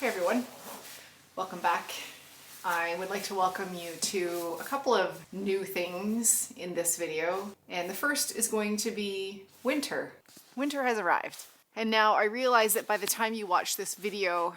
Hey everyone, welcome back. I would like to welcome you to a couple of new things in this video. And the first is going to be winter. Winter has arrived. And now I realize that by the time you watch this video,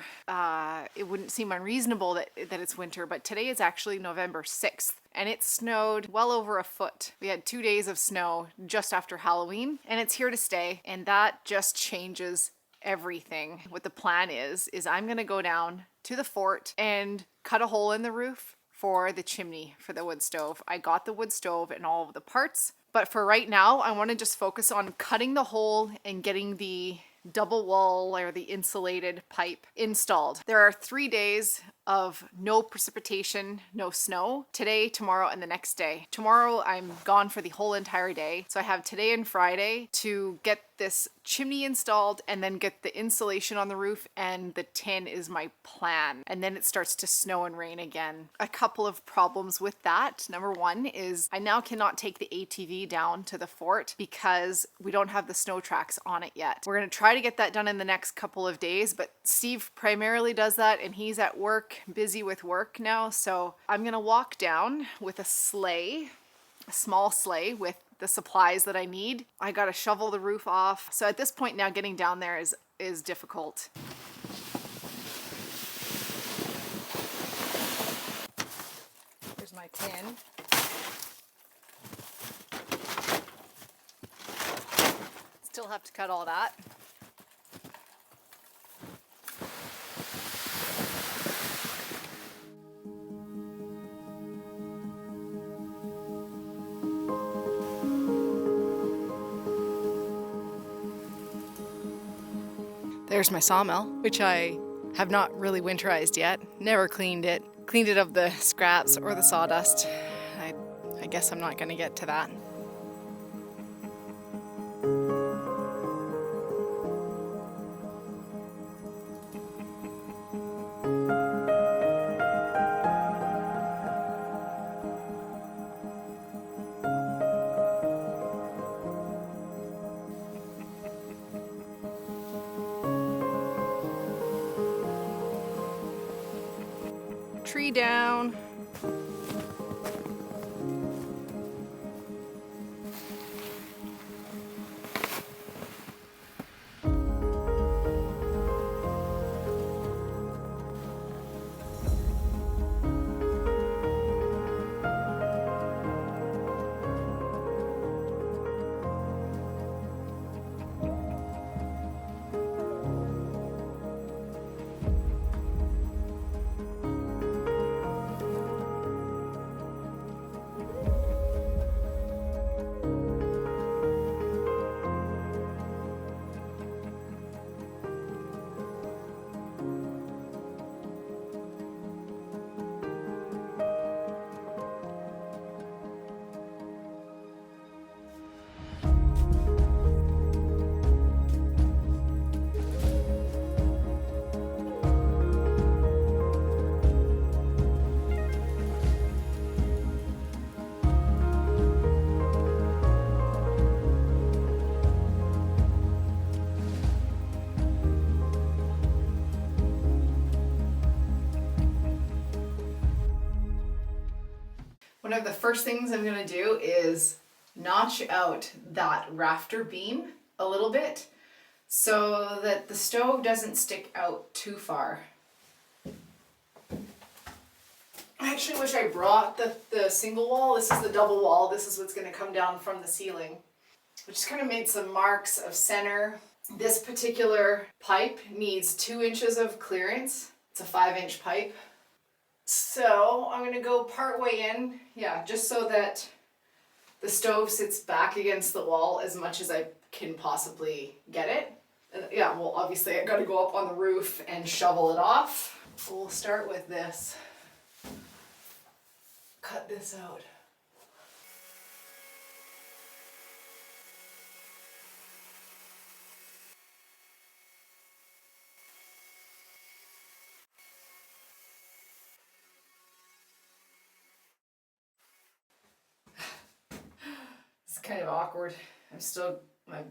it wouldn't seem unreasonable that it's winter, but today is actually November 6th. And it snowed well over a foot. We had 2 days of snow just after Halloween, and it's here to stay. And that just changes everything. What the plan is I'm gonna go down to the fort and cut a hole in the roof for the chimney for the wood stove. I got the wood stove and all of the parts, but for right now, I want to just focus on cutting the hole and getting the double wall or the insulated pipe installed. There are 3 days of no precipitation, no snow. Today, tomorrow, and the next day. Tomorrow, I'm gone for the whole entire day. So I have today and Friday to get this chimney installed and then get the insulation on the roof, and the tin is my plan. And then it starts to snow and rain again. A couple of problems with that. Number one is I now cannot take the ATV down to the fort because we don't have the snow tracks on it yet. We're gonna try to get that done in the next couple of days, but Steve primarily does that and he's at work, busy with work now. So I'm gonna walk down with a sleigh, a small sleigh with the supplies that I need. I gotta shovel the roof off. So at this point now, getting down there is difficult. Here's my tin. Still have to cut all that. There's my sawmill, which I have not really winterized yet. Never cleaned it. Cleaned it of the scraps or the sawdust. I guess I'm not gonna get to that. Tree down. One of the first things I'm gonna do is notch out that rafter beam a little bit so that the stove doesn't stick out too far. I actually wish I brought the single wall. This is the double wall. This is what's gonna come down from the ceiling. I just kind of made some marks of center. This particular pipe needs 2 inches of clearance. It's a 5-inch pipe. So I'm gonna go part way in, yeah, just so that the stove sits back against the wall as much as I can possibly get it. And yeah, well, obviously I gotta go up on the roof and shovel it off. We'll start with this. Cut this out. Kind of awkward. I'm still,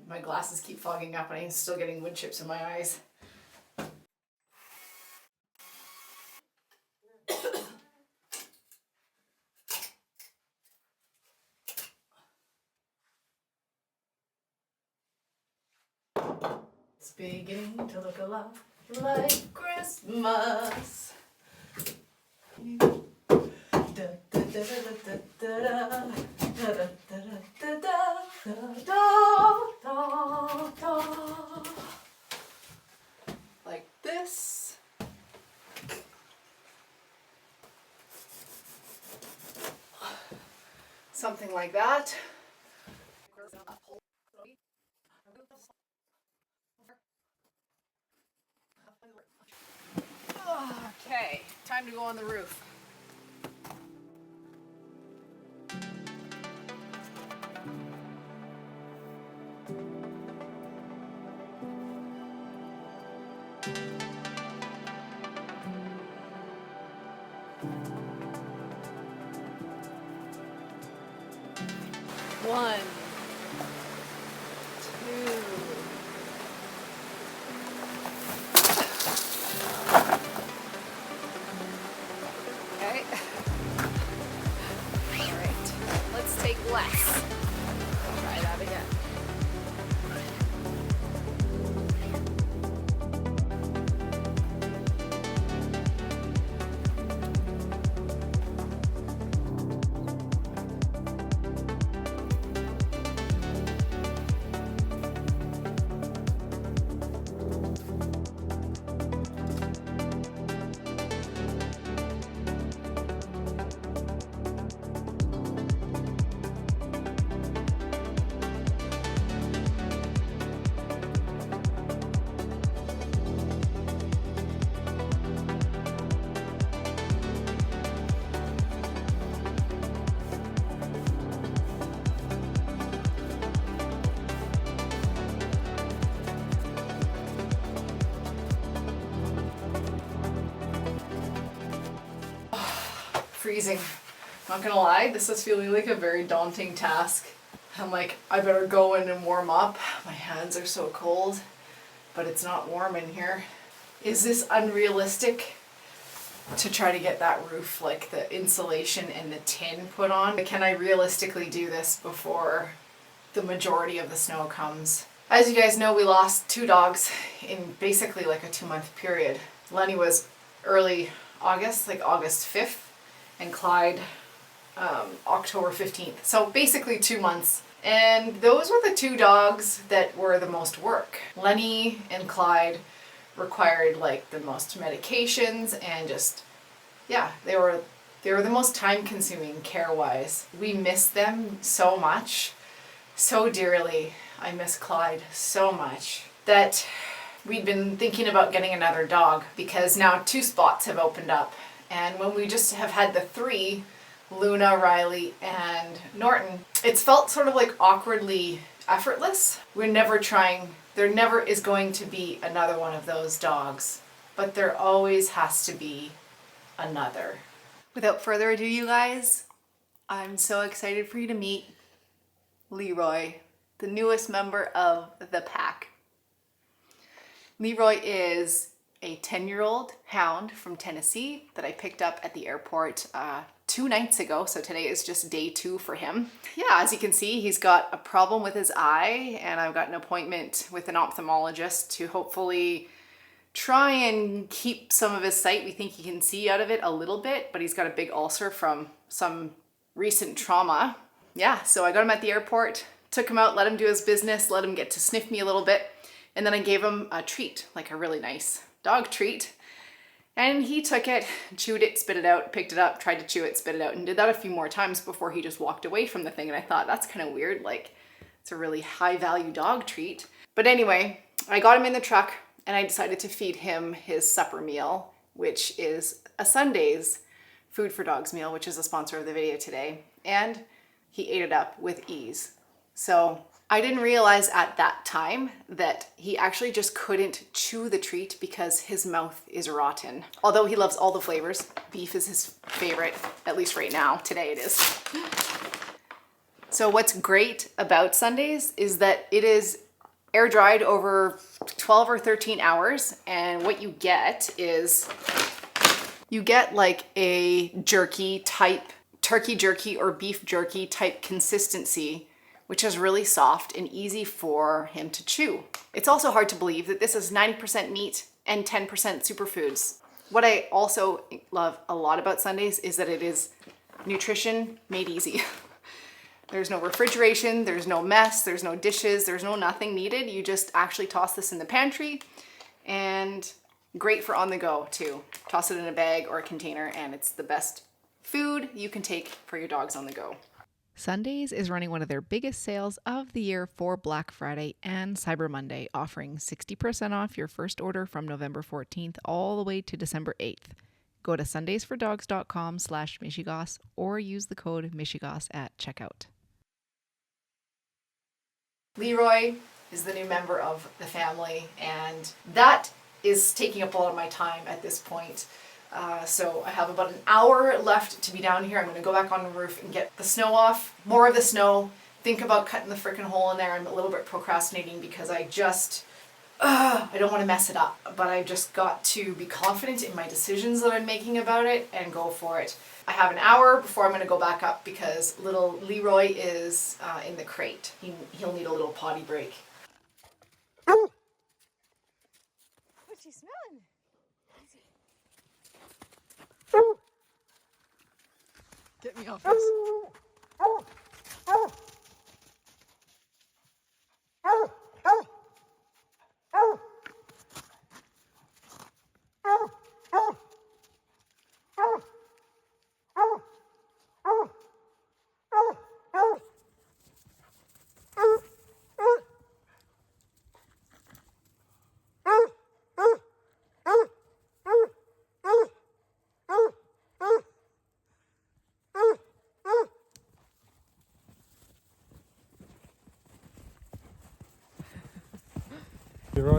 my glasses keep fogging up and I'm still getting wood chips in my eyes. It's beginning to look a lot like Christmas. Like this. Something like that. Okay, time to go on the roof. One, two. Okay. All right. Let's take less. Try that again. Freezing. Not gonna lie, this is feeling like a very daunting task. I'm like, I better go in and warm up. My hands are so cold, but it's not warm in here. Is this unrealistic to try to get that roof, like the insulation and the tin put on? Can I realistically do this before the majority of the snow comes? As you guys know, we lost 2 dogs in basically like a 2-month period. Lenny was early August, like August 5th, and Clyde October 15th. So basically 2 months. And those were the 2 dogs that were the most work. Lenny and Clyde required like the most medications and just, yeah, they were the most time consuming care-wise. We missed them so much, so dearly. I miss Clyde so much that we'd been thinking about getting another dog because now 2 spots have opened up. And when we just have had the 3, Luna, Riley, and Norton, it's felt sort of like awkwardly effortless. We're never trying, there never is going to be another one of those dogs, but there always has to be another. Without further ado, you guys, I'm so excited for you to meet Leroy, the newest member of the pack. Leroy is a 10-year-old hound from Tennessee that I picked up at the airport 2 nights ago, so today is just day 2 for him. Yeah, as you can see, he's got a problem with his eye, and I've got an appointment with an ophthalmologist to hopefully try and keep some of his sight. We think he can see out of it a little bit, but he's got a big ulcer from some recent trauma. Yeah, so I got him at the airport, took him out, let him do his business, let him get to sniff me a little bit, and then I gave him a treat, like a really nice dog treat. And he took it, chewed it, spit it out, picked it up, tried to chew it, spit it out, and did that a few more times before he just walked away from the thing. And I thought, that's kind of weird, like it's a really high value dog treat. But anyway, I got him in the truck and I decided to feed him his supper meal, which is a Sunday's Food for Dogs meal, which is a sponsor of the video today. And he ate it up with ease. So I didn't realize at that time that he actually just couldn't chew the treat because his mouth is rotten. Although he loves all the flavors, beef is his favorite, at least right now. Today it is. So what's great about Sundays is that it is air dried over 12 or 13 hours, and what you get is you get like a jerky type, turkey jerky or beef jerky type consistency which is really soft and easy for him to chew. It's also hard to believe that this is 90% meat and 10% superfoods. What I also love a lot about Sundays is that it is nutrition made easy. There's no refrigeration, there's no mess, there's no dishes, there's no nothing needed. You just actually toss this in the pantry, and great for on the go too. Toss it in a bag or a container, and it's the best food you can take for your dogs on the go. Sundays is running one of their biggest sales of the year for Black Friday and Cyber Monday, offering 60% off your first order from November 14th all the way to December 8th. Go to sundaysfordogs.com/Michigas or use the code Michigas at checkout. Leroy is the new member of the family, and that is taking up a lot of my time at this point. So I have about an hour left to be down here. I'm going to go back on the roof and get the snow off, more of the snow, think about cutting the frickin' hole in there. I'm a little bit procrastinating because I don't want to mess it up, but I've just got to be confident in my decisions that I'm making about it and go for it. I have an hour before I'm going to go back up because little Leroy is in the crate. He'll need a little potty break. What's he smelling? Get me off this.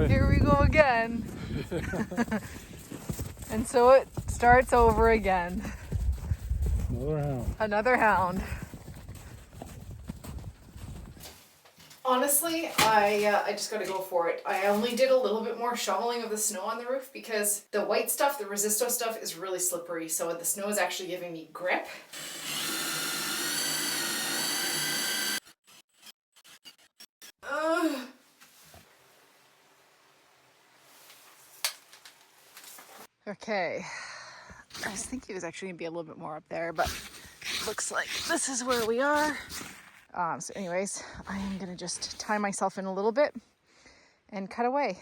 Here we go again. And so it starts over again. Another hound. Another hound. Honestly, I just gotta go for it. I only did a little bit more shoveling of the snow on the roof because the white stuff, the Resisto stuff, is really slippery, so the snow is actually giving me grip. Okay, I was thinking it was actually gonna be a little bit more up there, but looks like this is where we are. So anyways, I am gonna just tie myself in a little bit and cut away.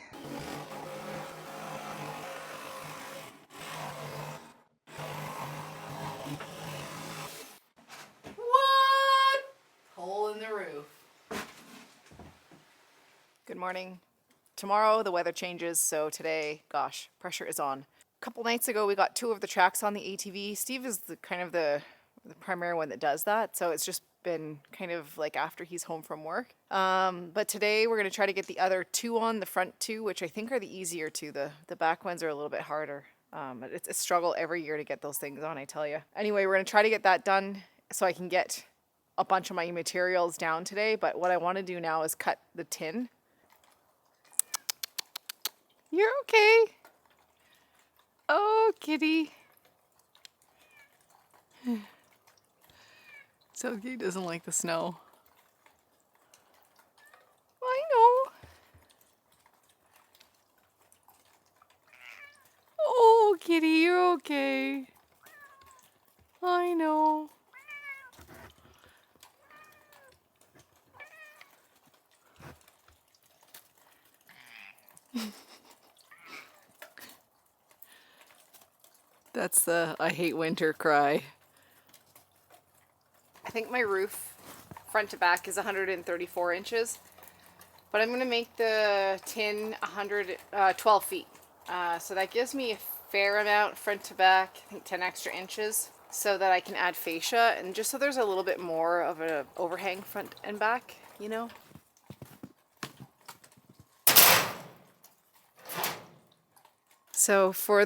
What? Hole in the roof. Good morning. Tomorrow the weather changes, so today, gosh, pressure is on. A couple nights ago we got 2 of the tracks on the ATV. Steve is the primary one that does that, so it's just been kind of like after he's home from work. But today we're going to try to get the other 2 on, the front 2, which I think are the easier 2. The back ones are a little bit harder. It's a struggle every year to get those things on, I tell you. Anyway, we're going to try to get that done so I can get a bunch of my materials down today, but what I want to do now is cut the tin. You're okay. Oh, kitty. So he doesn't like the snow. I know. Oh, kitty, you're okay. I know. That's the I hate winter cry. I think my roof front to back is 134 inches, but I'm going to make the tin 12 feet. So that gives me a fair amount front to back, I think 10 extra inches, so that I can add fascia and just so there's a little bit more of an overhang front and back, you know? So for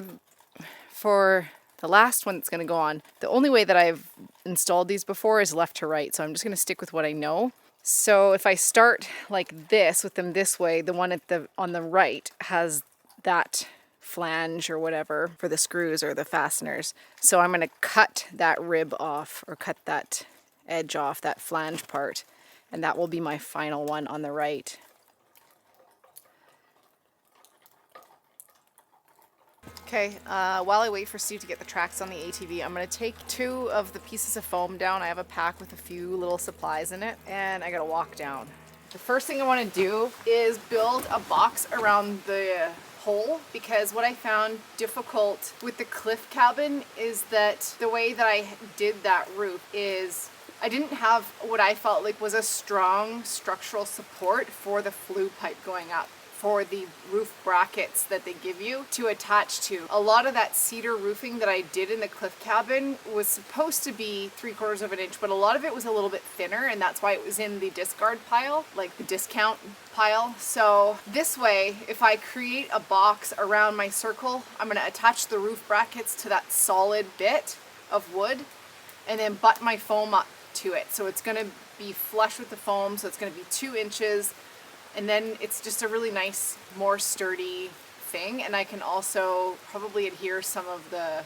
the last one that's going to go on, the only way that I've installed these before is left to right. So I'm just going to stick with what I know. So if I start like this with them this way, the one on the right has that flange or whatever for the screws or the fasteners. So I'm going to cut that rib off or cut that edge off, that flange part, And that will be my final one on the right. Okay, while I wait for Steve to get the tracks on the ATV, I'm going to take 2 of the pieces of foam down. I have a pack with a few little supplies in it, and I got to walk down. The first thing I want to do is build a box around the hole, because what I found difficult with the cliff cabin is that the way that I did that roof is I didn't have what I felt like was a strong structural support for the flue pipe going up, for the roof brackets that they give you to attach to. A lot of that cedar roofing that I did in the cliff cabin was supposed to be 3/4 of an inch, but a lot of it was a little bit thinner, and that's why it was in the discard pile, like the discount pile. So this way, if I create a box around my circle, I'm gonna attach the roof brackets to that solid bit of wood and then butt my foam up to it. So it's gonna be flush with the foam, so it's gonna be 2 inches. And then it's just a really nice, more sturdy thing. And I can also probably adhere some of the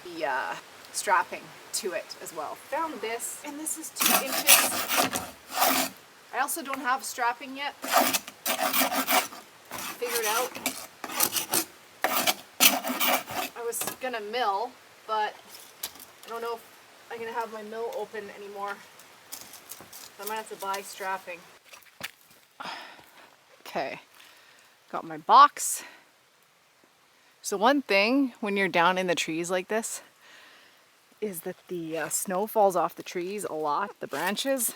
strapping to it as well. Found this, and this is 2 inches. I also don't have strapping yet. Figured out. I was gonna mill, but I don't know if I'm gonna have my mill open anymore. So I might have to buy strapping. Okay, got my box. So one thing when you're down in the trees like this is that the snow falls off the trees a lot, the branches,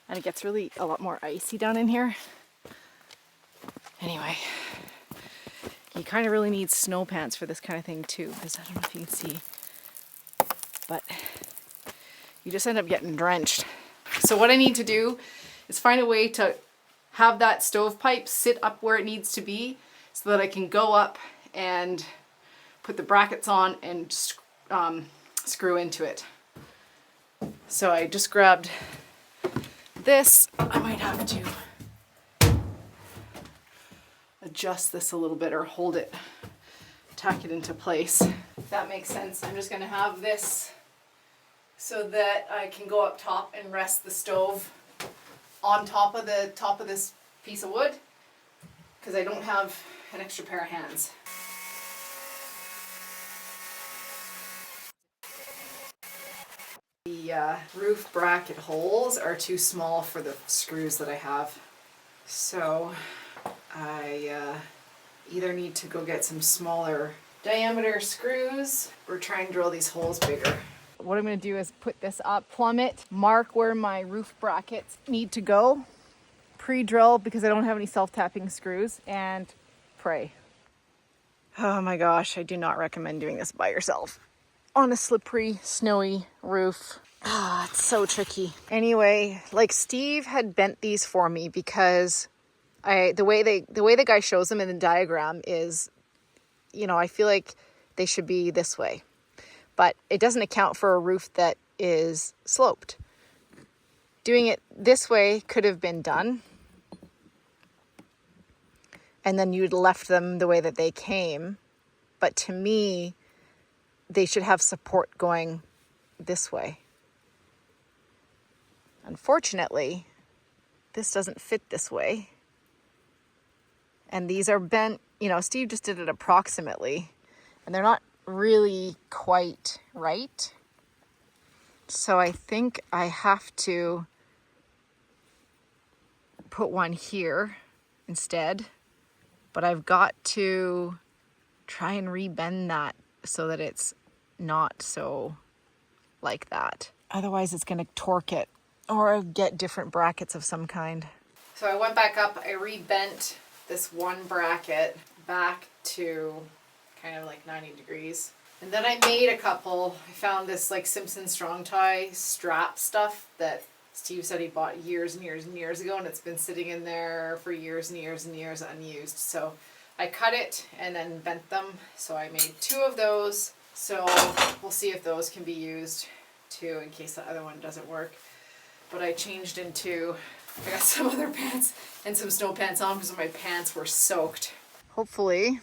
and it gets really a lot more icy down in here. Anyway, you kind of really need snow pants for this kind of thing too, because I don't know if you can see, but you just end up getting drenched. So what I need to do is find a way to have that stovepipe sit up where it needs to be so that I can go up and put the brackets on and screw into it. So I just grabbed this. I might have to adjust this a little bit or hold it, tack it into place. If that makes sense. I'm just gonna have this so that I can go up top and rest the stove on top of this piece of wood, because I don't have an extra pair of hands. The roof bracket holes are too small for the screws that I have, so I either need to go get some smaller diameter screws or try and drill these holes bigger. What I'm going to do is put this up, plumb it, mark where my roof brackets need to go, pre-drill because I don't have any self-tapping screws, and pray. Oh my gosh, I do not recommend doing this by yourself on a slippery, snowy roof. Ah, it's so tricky. Anyway, like Steve had bent these for me because the way the guy shows them in the diagram is, you know, I feel like they should be this way. But it doesn't account for a roof that is sloped. Doing it this way could have been done. And then you'd left them the way that they came. But to me, they should have support going this way. Unfortunately, this doesn't fit this way. And these are bent, you know, Steve just did it approximately. And they're not really quite right. So I think I have to put one here instead, but I've got to try and rebend that so that it's not so like that. Otherwise it's going to torque it or get different brackets of some kind. So I went back up, I rebent this one bracket back to kind of like 90 degrees. And then I made a couple. I found this like Simpson Strong Tie strap stuff that Steve said he bought years and years and years ago, and it's been sitting in there for years and years and years unused. So I cut it and then bent them. So I made 2 of those. So we'll see if those can be used too in case the other one doesn't work. But I changed into, I got some other pants and some snow pants on because my pants were soaked. Hopefully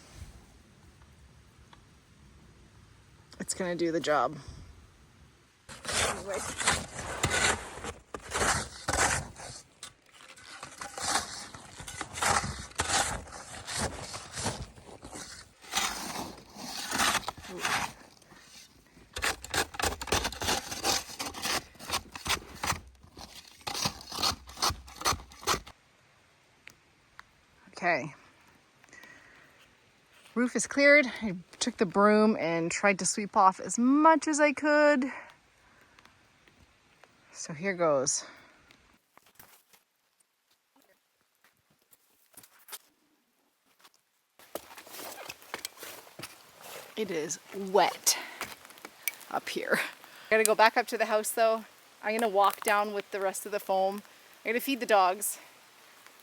it's gonna do the job. Anyway. Okay. Roof is cleared. I took the broom and tried to sweep off as much as I could. So here goes. It is wet up here. I gotta go back up to the house though. I'm gonna walk down with the rest of the foam. I'm gonna feed the dogs.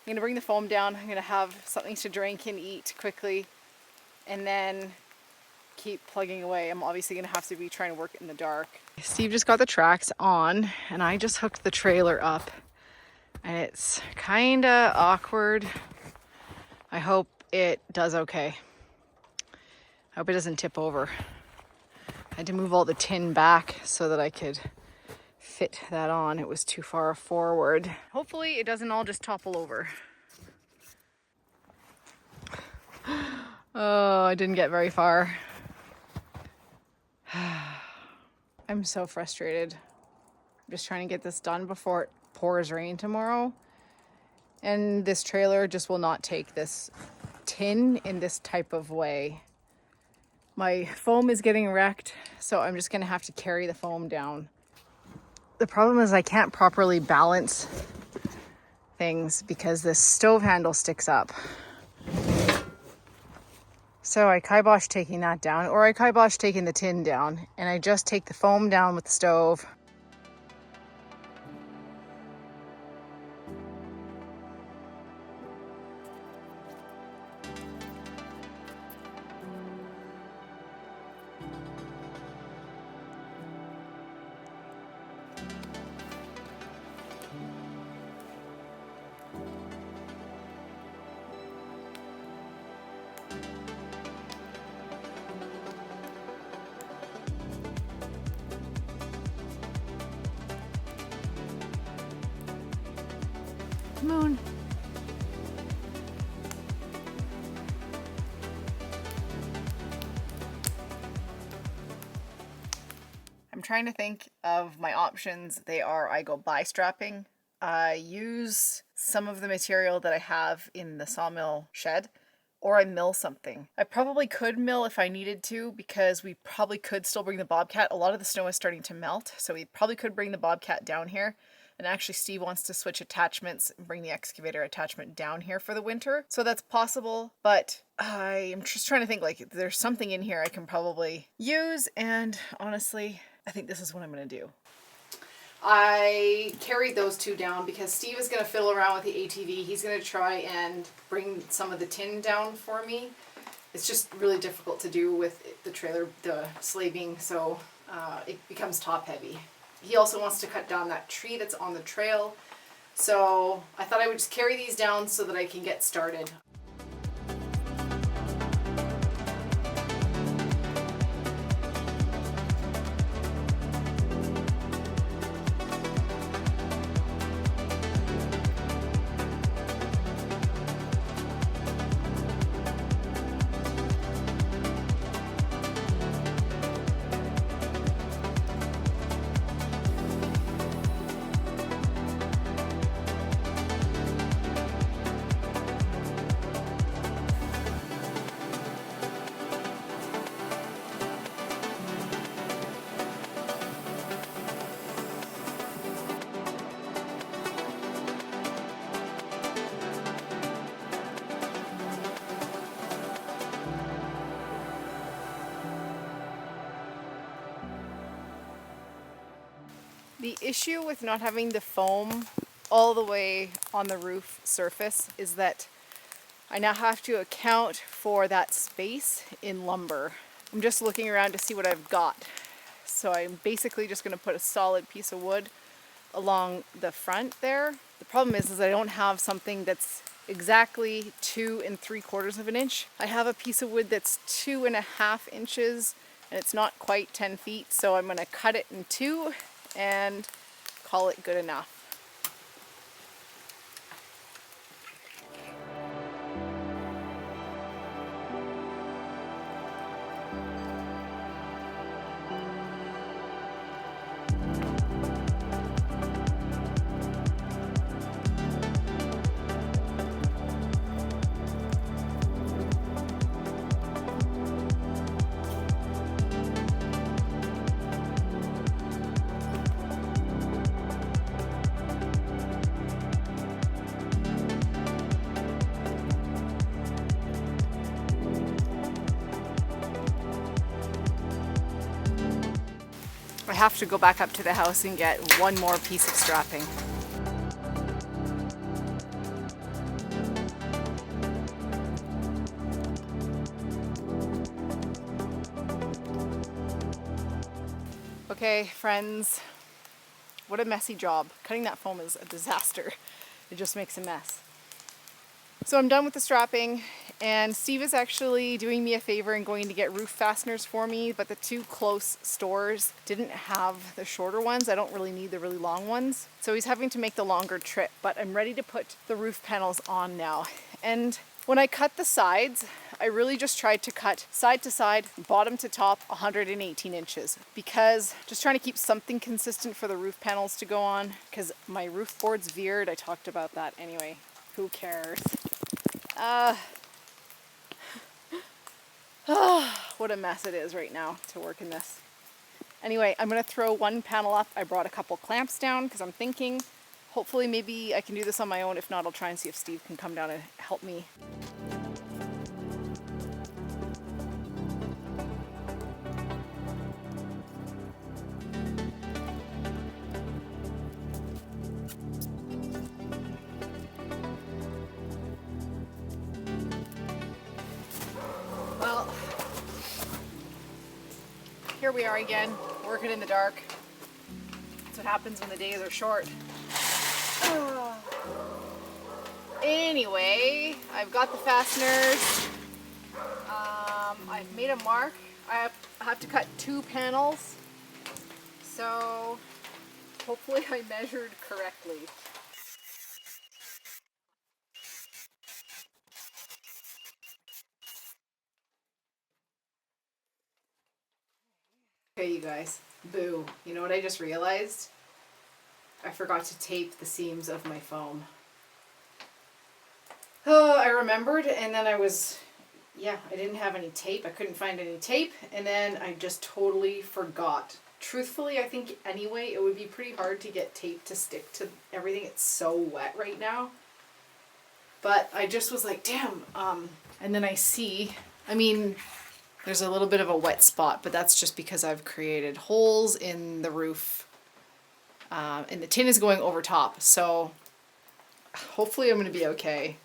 I'm gonna bring the foam down. I'm gonna have something to drink and eat quickly, and then keep plugging away. I'm obviously gonna have to be trying to work in the dark. Steve just got the tracks on, and I just hooked the trailer up, and it's kinda awkward. I hope it does okay. I hope it doesn't tip over. I had to move all the tin back so that I could fit that on. It was too far forward. Hopefully it doesn't all just topple over. Oh, I didn't get very far. I'm so frustrated. I'm just trying to get this done before it pours rain tomorrow. And this trailer just will not take this tin in this type of way. My foam is getting wrecked, so I'm just gonna have to carry the foam down. The problem is I can't properly balance things because this stove handle sticks up. So I kibosh taking that down, or I kibosh taking the tin down, and I just take the foam down with the stove. Moon. I'm trying to think of my options. They are, I go bi-strapping. I use some of the material that I have in the sawmill shed, or I mill something. I probably could mill if I needed to, because we probably could still bring the Bobcat. A lot of the snow is starting to melt, so we probably could bring the Bobcat down here. And actually Steve wants to switch attachments and bring the excavator attachment down here for the winter. So that's possible, but I am just trying to think, like, there's something in here I can probably use, and honestly, I think this is what I'm gonna do. I carried those two down because Steve is gonna fiddle around with the ATV. He's gonna try and bring some of the tin down for me. It's just really difficult to do with the trailer, the slaving, so it becomes top heavy. He also wants to cut down that tree that's on the trail. So I thought I would just carry these down so that I can get started. The issue with not having the foam all the way on the roof surface is that I now have to account for that space in lumber. I'm just looking around to see what I've got. So I'm basically just going to put a solid piece of wood along the front there. The problem is I don't have something that's exactly 2 3/4 of an inch. I have a piece of wood that's 2.5 inches, and it's not quite 10 feet, so I'm going to cut it in 2 and call it good enough. I have to go back up to the house and get one more piece of strapping. Okay, friends, what a messy job. Cutting that foam is a disaster. It just makes a mess. So I'm done with the strapping, and Steve is actually doing me a favor and going to get roof fasteners for me, but the two close stores didn't have the shorter ones. I don't really need the really long ones. So he's having to make the longer trip, but I'm ready to put the roof panels on now. And when I cut the sides, I really just tried to cut side to side, bottom to top, 118 inches, because just trying to keep something consistent for the roof panels to go on, because my roof boards veered. I talked about that anyway. Who cares? What a mess it is right now to work in this. Anyway, I'm gonna throw one panel up. I brought a couple clamps down because I'm thinking hopefully maybe I can do this on my own. If not, I'll try and see if Steve can come down and help me. Well, here we are again, working in the dark. That's what happens when the days are short. Anyway, I've got the fasteners. I've made a mark. I have to cut 2 panels. So hopefully I measured correctly. Okay, you guys, boo. You know what I just realized? I forgot to tape the seams of my foam. Oh, I remembered, and then I didn't have any tape. I couldn't find any tape, and then I just totally forgot. Truthfully, I think anyway, it would be pretty hard to get tape to stick to everything. It's so wet right now. But I just was like, damn. And then I see, there's a little bit of a wet spot, but that's just because I've created holes in the roof. And the tin is going over top, so hopefully I'm going to be okay.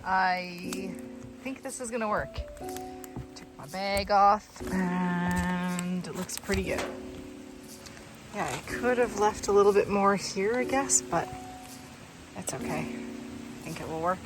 I think this is gonna work. Took my bag off and it looks pretty good. Yeah, I could have left a little bit more here, I guess, but that's okay. I think it will work.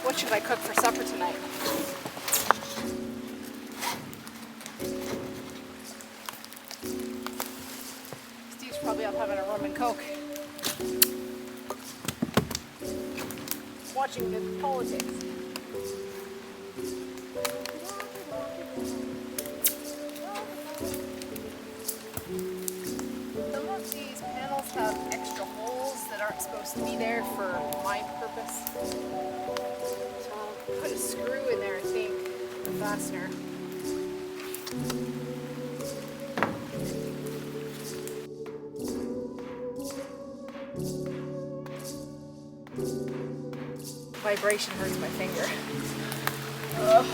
What should I cook for supper tonight? Steve's probably up having a rum and coke. Watching the politics. Some of these panels have extra holes that aren't supposed to be there for my purpose. Put a screw in there, I think, the fastener. Vibration hurts my finger. Ugh.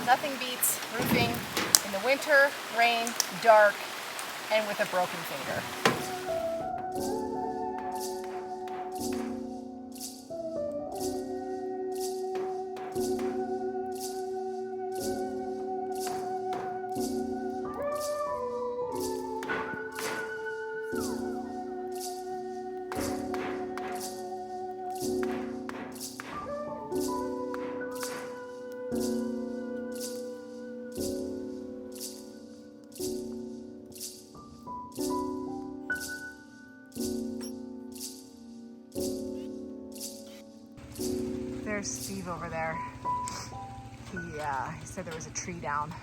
Nothing beats roofing in the winter, rain, dark, and with a broken finger. There's Steve over there. He said there was a tree down.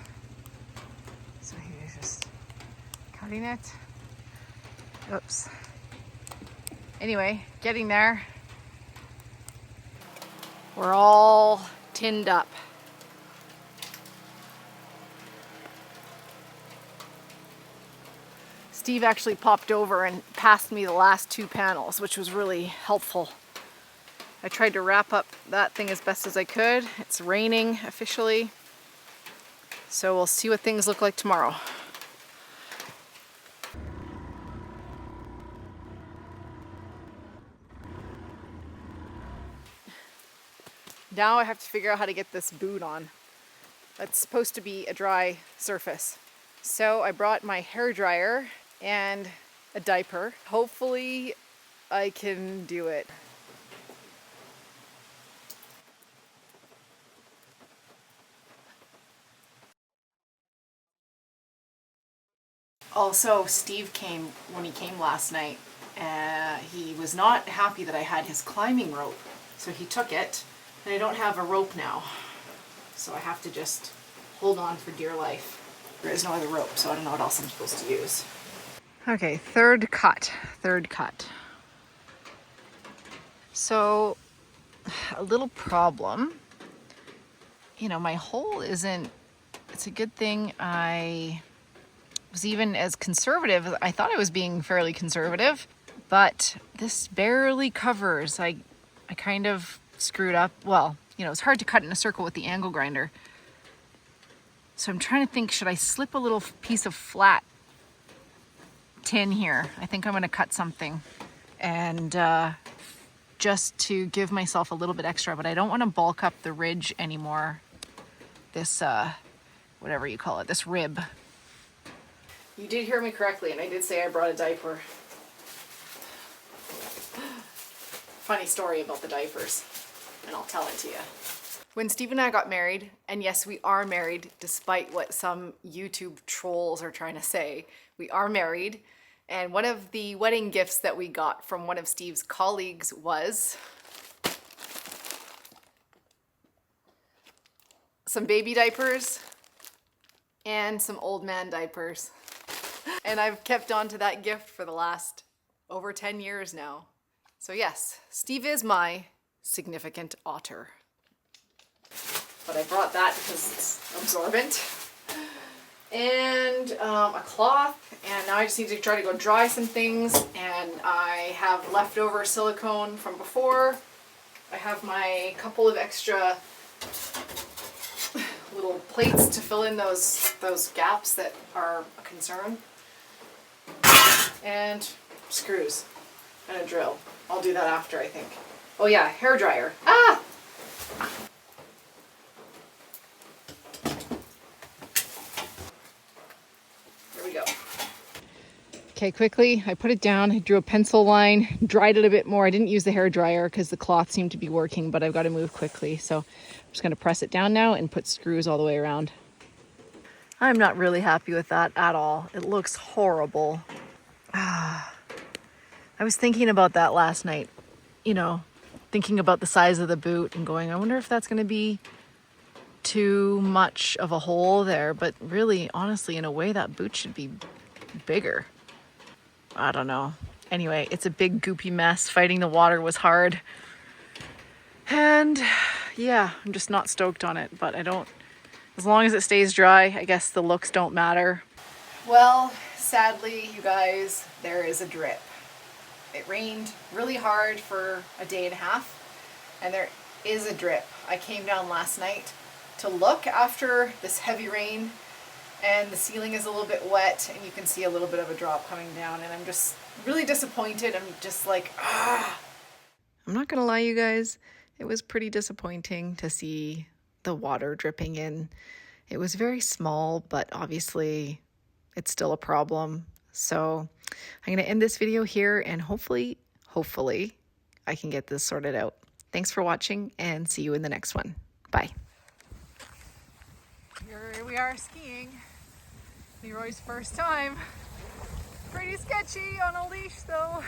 So he was just cutting it. Oops. Anyway, getting there. We're all tinned up. Steve actually popped over and passed me the last 2 panels, which was really helpful. I tried to wrap up that thing as best as I could. It's raining officially, so we'll see what things look like tomorrow. Now I have to figure out how to get this boot on. That's supposed to be a dry surface. So I brought my hair dryer and a diaper. Hopefully I can do it. Also, Steve came when he came last night. He was not happy that I had his climbing rope, so he took it, and I don't have a rope now. So I have to just hold on for dear life. There is no other rope, so I don't know what else I'm supposed to use. Okay, third cut. So, a little problem. You know, my hole isn't, it's a good thing I was even as conservative. I thought I was being fairly conservative, but this barely covers. I kind of screwed up. Well, you know, it's hard to cut in a circle with the angle grinder. So I'm trying to think, should I slip a little piece of flat tin here? I think I'm going to cut something and just to give myself a little bit extra, but I don't want to bulk up the ridge anymore. This, whatever you call it, this rib. You did hear me correctly, and I did say I brought a diaper. Funny story about the diapers, and I'll tell it to you. When Steve and I got married, and yes, we are married, despite what some YouTube trolls are trying to say, we are married, and one of the wedding gifts that we got from one of Steve's colleagues was some baby diapers and some old man diapers. And I've kept on to that gift for the last over 10 years now. So yes, Steve is my significant otter. But I brought that because it's absorbent. And a cloth, and now I just need to try to go dry some things. And I have leftover silicone from before. I have my couple of extra little plates to fill in those gaps that are a concern. And screws and a drill. I'll do that after, I think. Oh yeah, hair dryer. Ah! There we go. Okay, quickly, I put it down, I drew a pencil line, dried it a bit more. I didn't use the hair dryer because the cloth seemed to be working, but I've got to move quickly. So I'm just going to press it down now and put screws all the way around. I'm not really happy with that at all. It looks horrible. I was thinking about that last night, you know, thinking about the size of the boot and going, I wonder if that's going to be too much of a hole there. But really, honestly, in a way, that boot should be bigger. I don't know. Anyway, it's a big goopy mess. Fighting the water was hard. And yeah, I'm just not stoked on it, but as long as it stays dry, I guess the looks don't matter. Well, sadly, you guys, there is a drip. It rained really hard for a day and a half, and there is a drip. I came down last night to look after this heavy rain, and the ceiling is a little bit wet, and you can see a little bit of a drop coming down, and I'm just really disappointed. I'm just like, ah. I'm not gonna lie, you guys, it was pretty disappointing to see the water dripping in. It was very small, but obviously it's still a problem. So I'm going to end this video here, and hopefully I can get this sorted out. Thanks for watching, and see you in the next one. Bye. Here we are skiing. Leroy's first time. Pretty sketchy on a leash though.